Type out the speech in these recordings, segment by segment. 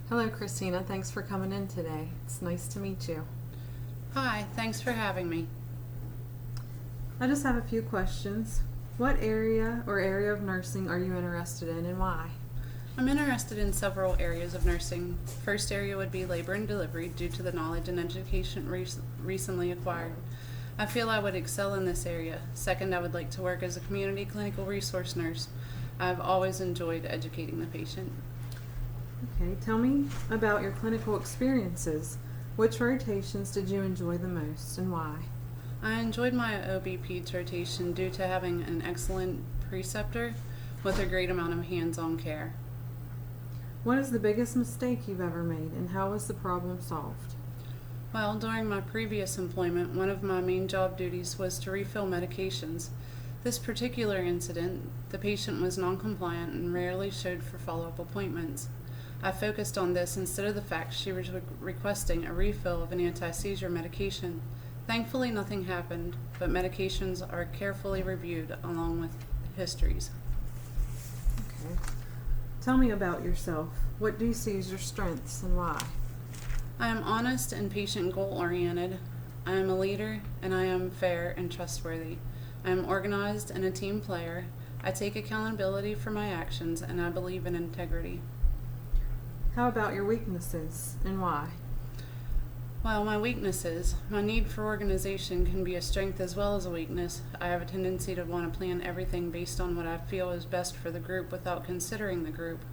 Hello, Kristina. Thanks for coming in today. It's nice to meet you. Hi, thanks for having me. I just have a few questions. What area or area of nursing are you interested in and why? I'm interested in several areas of nursing. First area would be labor and delivery due to the knowledge and education recently acquired. I feel I would excel in this area. Second, I would like to work as a community clinical resource nurse. I've always enjoyed educating the patient. Okay, tell me about your clinical experiences. Which rotations did you enjoy the most and why? I enjoyed my OB-Peds rotation due to having an excellent preceptor with a great amount of hands-on care. What is the biggest mistake you've ever made and how was the problem solved? Well, during my previous employment, one of my main job duties was to refill medications. This particular incident, the patient was non-compliant and rarely showed for follow-up appointments. I focused on this instead of the fact she was requesting a refill of an anti-seizure medication. Thankfully, nothing happened, but medications are carefully reviewed along with histories. Okay. Tell me about yourself. What do you see as your strengths and why? I am honest and patient goal-oriented. I am a leader, and I am fair and trustworthy. I am organized and a team player. I take accountability for my actions, and I believe in integrity. How about your weaknesses and why? Well, my weaknesses. My need for organization can be a strength as well as a weakness. I have a tendency to want to plan everything based on what I feel is best for the group without considering the group.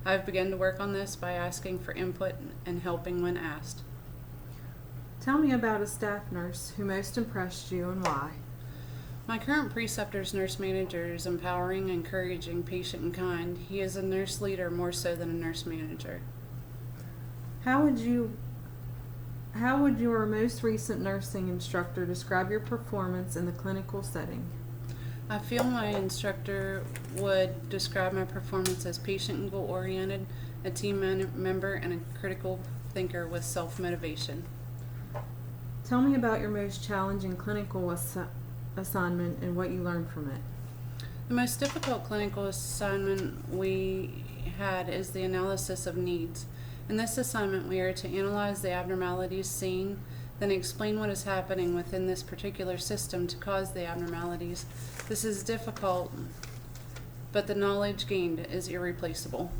I've begun to work on this by asking for input and helping when asked. Tell me about a staff nurse who most impressed you and why. My current preceptor's nurse manager is empowering, encouraging, patient, and kind. He is a nurse leader more so than a nurse manager. How would your most recent nursing instructor describe your performance in the clinical setting? I feel my instructor would describe my performance as patient and goal-oriented, a team member, and a critical thinker with self-motivation. Tell me about your most challenging clinical assignment and what you learned from it. The most difficult clinical assignment we had is the analysis of needs. In this assignment, we are to analyze the abnormalities seen, then explain what is happening within this particular system to cause the abnormalities. This is difficult, but the knowledge gained is irreplaceable.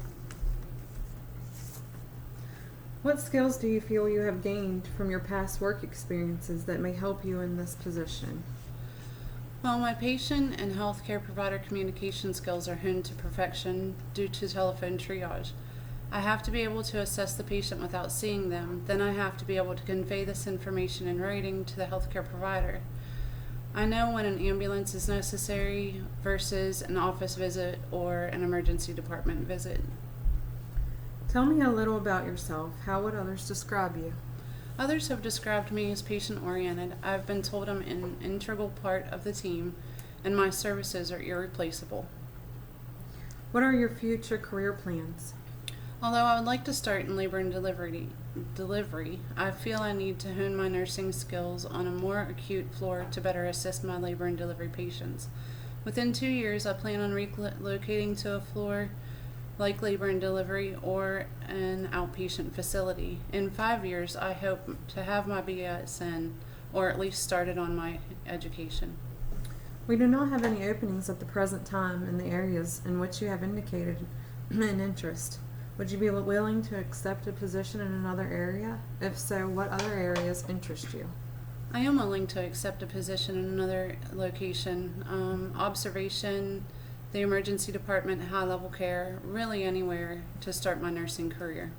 What skills do you feel you have gained from your past work experiences that may help you in this position? Well, my patient and healthcare provider communication skills are honed to perfection due to telephone triage. I have to be able to assess the patient without seeing them. Then I have to be able to convey this information in writing to the healthcare provider. I know when an ambulance is necessary versus an office visit or an emergency department visit. Tell me a little about yourself. How would others describe you? Others have described me as patient-oriented. I've been told I'm an integral part of the team, and my services are irreplaceable. What are your future career plans? Although I would like to start in labor and delivery, I feel I need to hone my nursing skills on a more acute floor to better assist my labor and delivery patients. Within 2 years, I plan on relocating to a floor like labor and delivery or an outpatient facility. In 5 years, I hope to have my BSN or at least started on my education. We do not have any openings at the present time in the areas in which you have indicated an interest. Would you be willing to accept a position in another area? If so, what other areas interest you? I am willing to accept a position in another location, observation, the emergency department, high-level care, really anywhere to start my nursing career.